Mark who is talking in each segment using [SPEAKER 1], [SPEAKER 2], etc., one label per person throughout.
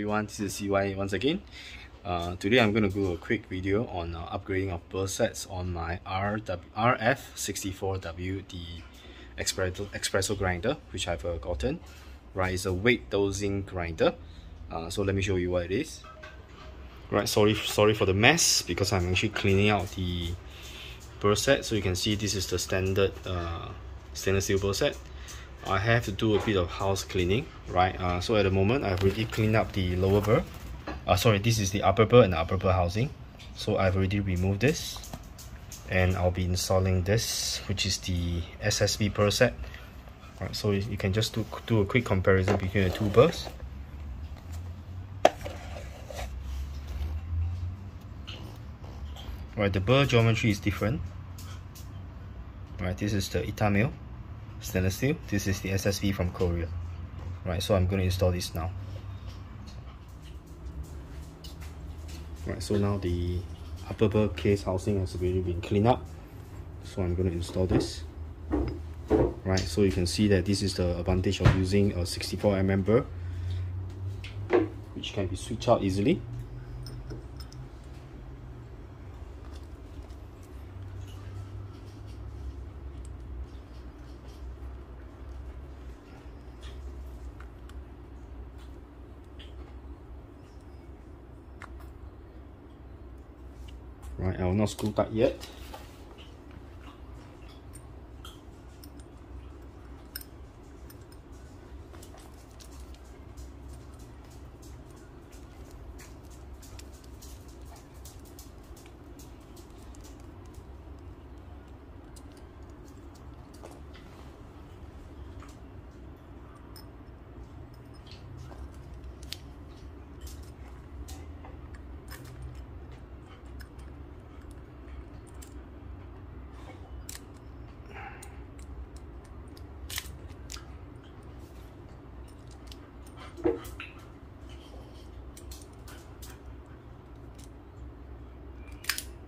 [SPEAKER 1] everyone, this is CY once again. Today I'm going to do a quick video on upgrading of burr sets on my RF64W, the espresso grinder, which I've gotten. Right, it's a weight dosing grinder. So let me show you what it is. Right, sorry for the mess, because I'm actually cleaning out the burr set. So you can see this is the standard stainless steel burr set. I have to do a bit of house cleaning, right? So at the moment I've already cleaned up the lower burr. This is the upper burr and the upper burr housing. So I've already removed this, and I'll be installing this, which is the SSP burr set. Right, so you can just do a quick comparison between the two burrs. Right, the burr geometry is different. Right, this is the Itamil stainless steel. This is the SSP from Korea. Right, so I'm going to install this now. Right, so now the upper burr case housing has already been cleaned up. So I'm going to install this. Right, so you can see that this is the advantage of using a 64mm burr, which can be switched out easily. Right, I will not screw tight yet.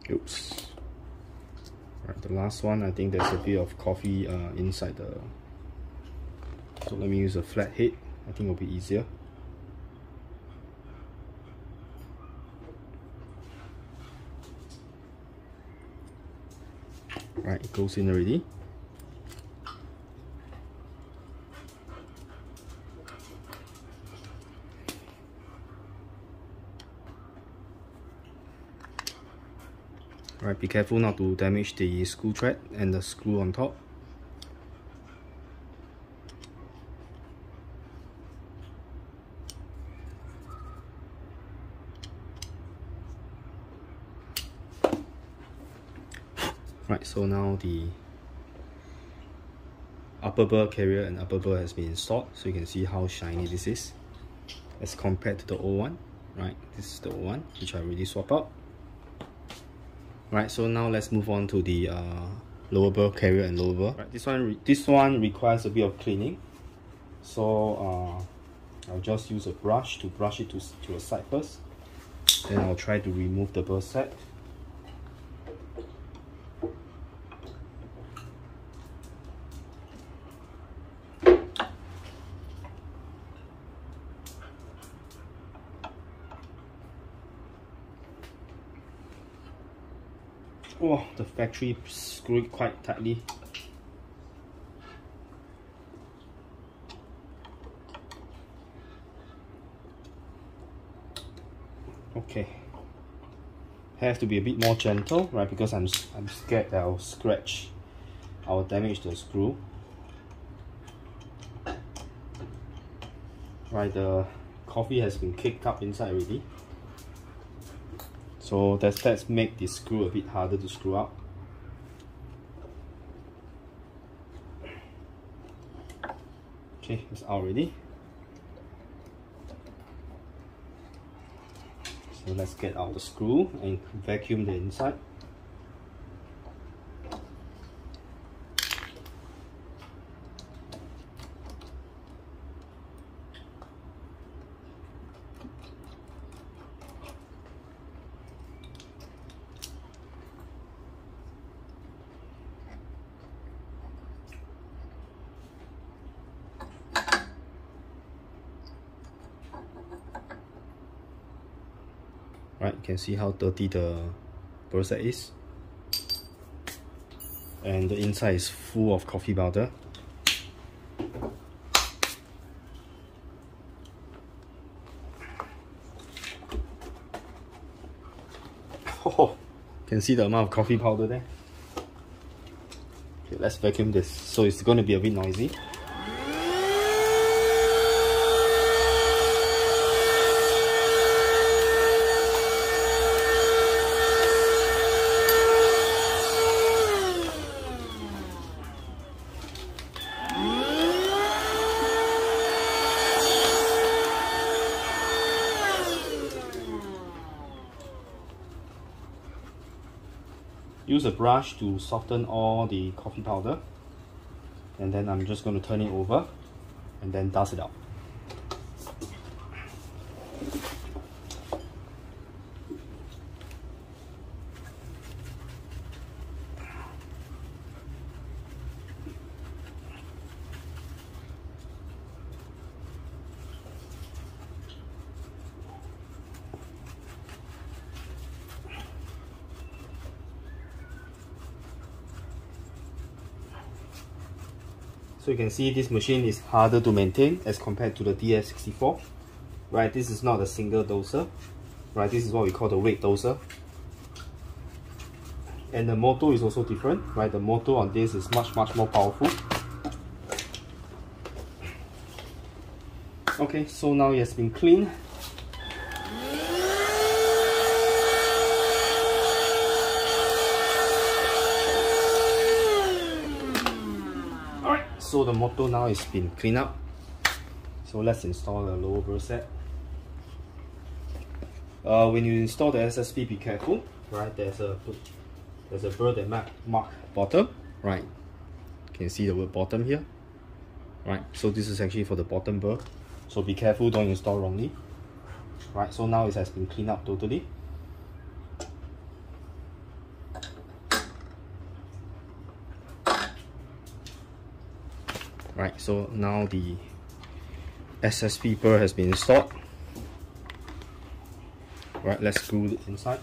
[SPEAKER 1] Oops. Right, the last one, I think there's a bit of coffee inside the... So let me use a flat head. I think it'll be easier. Right, it goes in already. Right, be careful not to damage the screw thread and the screw on top. Right, so now the upper burr carrier and upper burr has been installed, so you can see how shiny this is as compared to the old one. Right, this is the old one, which I already swapped out. Right, so now let's move on to the lower burr carrier and lower burr. Right, this one requires a bit of cleaning, so I'll just use a brush to brush it to a side first. Then I'll try to remove the burr set. Oh, the factory screwed it quite tightly. Okay, have to be a bit more gentle, right? Because I'm scared that I'll damage the screw. Right, the coffee has been kicked up inside already. So that's make the screw a bit harder to screw up. Okay, it's out already. So let's get out the screw and vacuum the inside. Right, you can see how dirty the burr set is, and the inside is full of coffee powder. Oh, you can see the amount of coffee powder there. Okay, let's vacuum this. So it's going to be a bit noisy. Use a brush to soften all the coffee powder, and then I'm just going to turn it over and then dust it out. So you can see this machine is harder to maintain as compared to the DF64. Right, this is not a single doser. Right, this is what we call the weight doser. And the motor is also different. Right, the motor on this is much more powerful. Okay, so now it has been cleaned. So the motor now is been cleaned up. So let's install the lower burr set. When you install the SSP, be careful. Right, there's a burr that mark bottom. Right, you can see the word bottom here. Right, so this is actually for the bottom burr. So be careful, don't install wrongly. Right, so now it has been cleaned up totally. Right, so now the SSP burr has been installed. Right, let's screw it inside.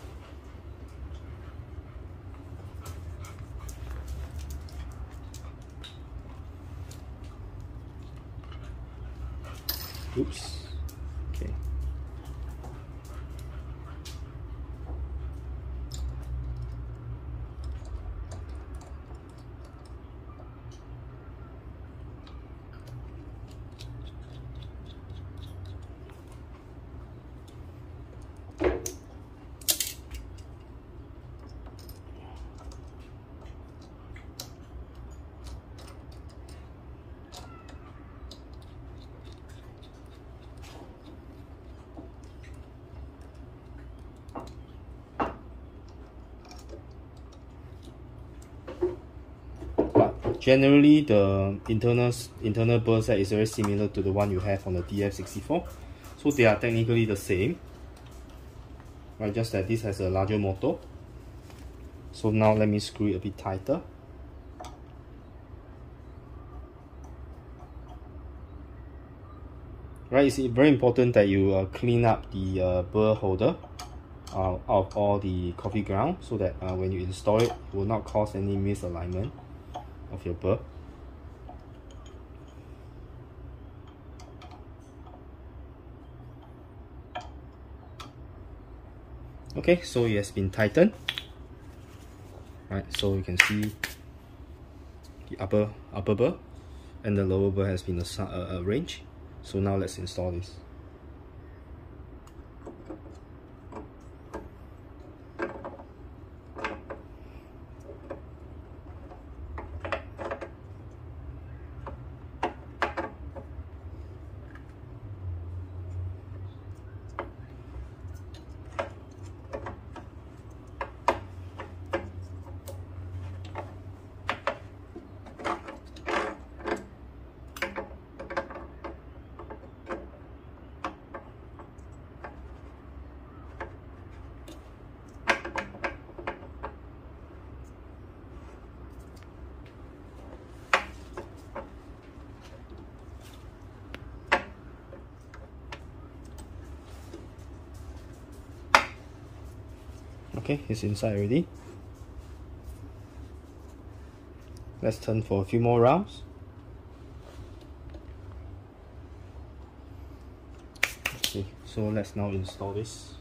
[SPEAKER 1] Oops. Okay. Generally, the internal burr set is very similar to the one you have on the DF64, so they are technically the same. Right, just that this has a larger motor. So now let me screw it a bit tighter. Right, it's very important that you clean up the burr holder out of all the coffee ground, so that when you install it, it will not cause any misalignment of your burr. Okay, so it has been tightened. Right, so you can see the upper burr and the lower burr has been arranged. So now let's install this. Okay, it's inside already. Let's turn for a few more rounds. Okay, so let's now install this.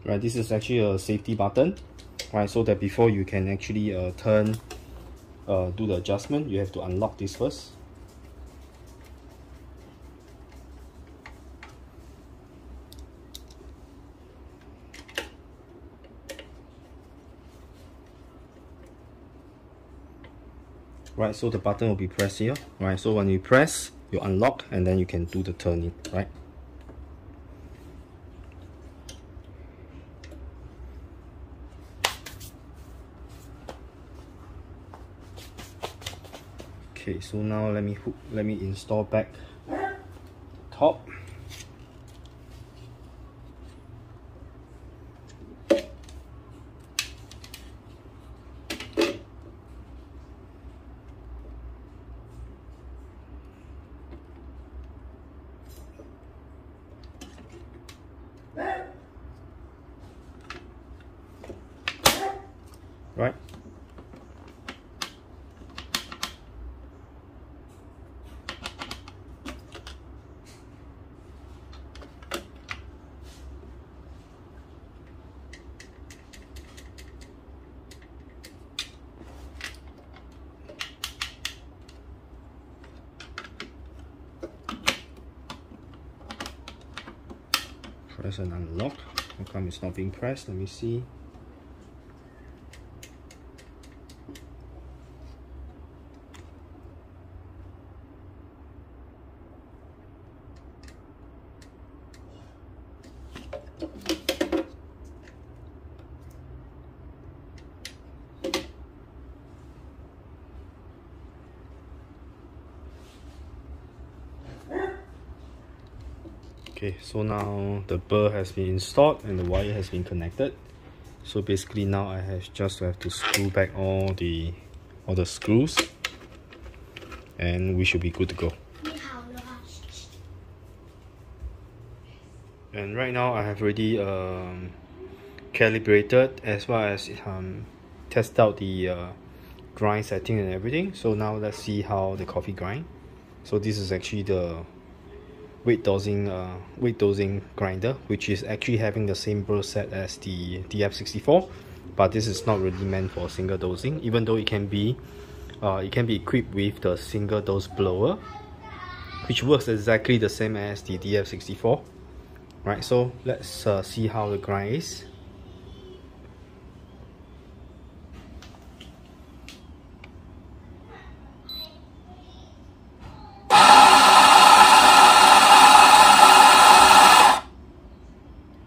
[SPEAKER 1] Right, this is actually a safety button, right? So that before you can actually do the adjustment, you have to unlock this first. Right, so the button will be pressed here, right? So when you press, you unlock, and then you can do the turning, right? Okay, so now let me install back top. Right. Press and unlock. How come it's not being pressed? Let me see. Okay, so now the burr has been installed and the wire has been connected. So basically now I have to screw back all the screws, and we should be good to go. And right now I have already calibrated as well as test out the grind setting and everything. So now let's see how the coffee grind. So this is actually the weight dosing grinder, which is actually having the same burr set as the DF64, but this is not really meant for single dosing, even though it can be equipped with the single dose blower, which works exactly the same as the DF64. Right, so let's see how the grind is.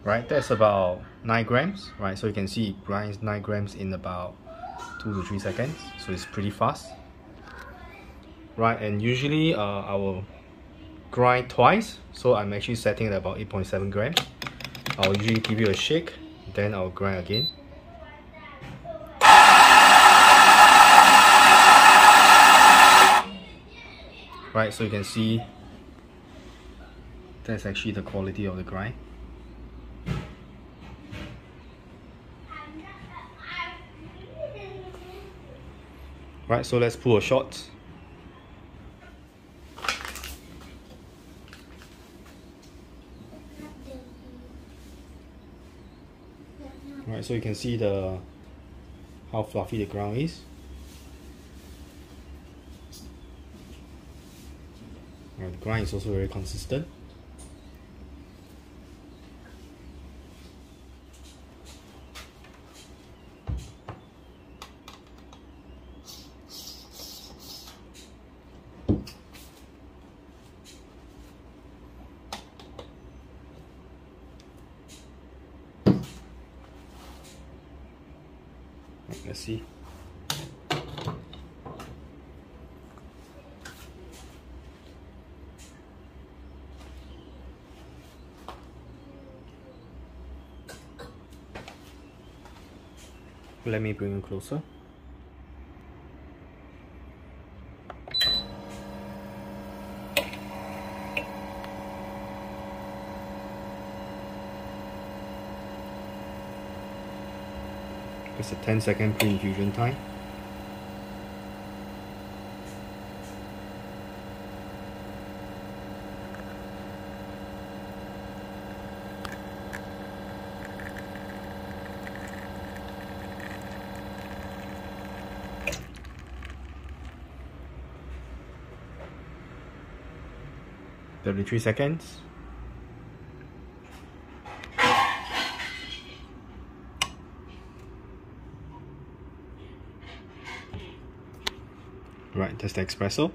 [SPEAKER 1] Right, that's about 9 grams, right? So you can see it grinds 9 grams in about 2 to 3 seconds, so it's pretty fast. Right, and usually I will grind twice, so I'm actually setting it at about 8.7 grams. I'll usually give it a shake, then I'll grind again. Right, so you can see that's actually the quality of the grind. Right, so let's pull a shot. Right, so you can see how fluffy the ground is. Right, the grind is also very consistent. Let's see. Let me bring you closer. It's a 10-second pre-infusion time. $33 seconds. Right, that's the espresso.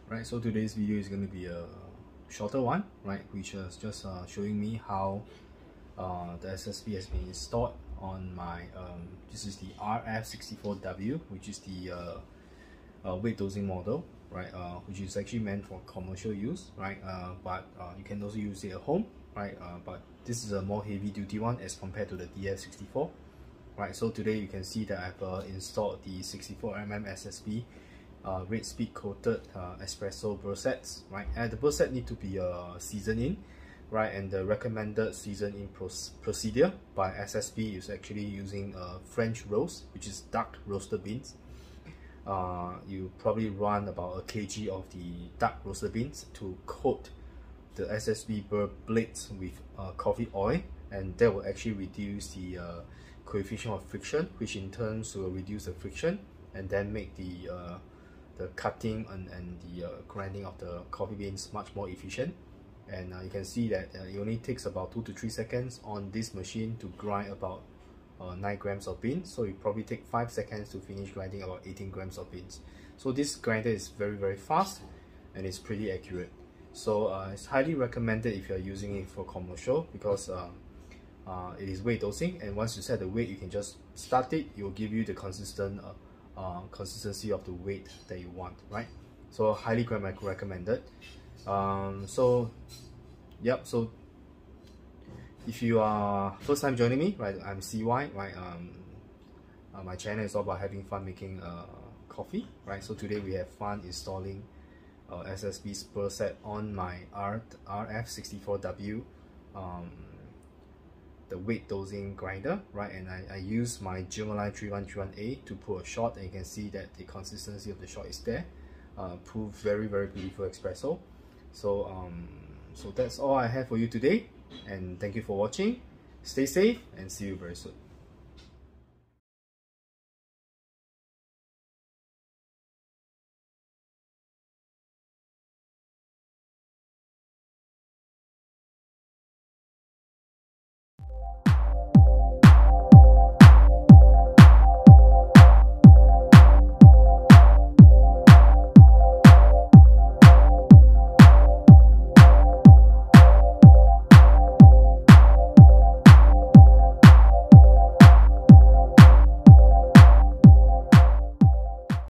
[SPEAKER 1] Right, so today's video is going to be a shorter one, right, which is just showing me how the SSP has been installed on my this is the RF64W, which is the weight dosing model, right, which is actually meant for commercial use, right, but you can also use it at home, right, but this is a more heavy duty one as compared to the DF64. Right, so today you can see that I've installed the 64mm SSP red speed coated espresso burr sets, right, and the burr set need to be seasoned in, right, and the recommended season in procedure by SSP is actually using French roast, which is dark roasted beans. You probably run about a kg of the dark roasted beans to coat the SSP burr blades with coffee oil, and that will actually reduce the coefficient of friction, which in turn will reduce the friction and then make the cutting and the grinding of the coffee beans much more efficient. And you can see that it only takes about 2 to 3 seconds on this machine to grind about 9 grams of beans, so it probably take 5 seconds to finish grinding about 18 grams of beans. So this grinder is very fast and it's pretty accurate. So it's highly recommended if you are using it for commercial, because it is weight dosing, and once you set the weight, you can just start it. It will give you the consistency of the weight that you want, right? So highly recommended. So yep, so if you are first time joining me, right, I'm CY, right, my channel is all about having fun making coffee, right? So today we have fun installing SSP burr set on my RF64W the weight dosing grinder, right, and I use my Germaline 3131A to pull a shot, and you can see that the consistency of the shot is there. Pull very beautiful espresso. So so that's all I have for you today, and thank you for watching. Stay safe and see you very soon.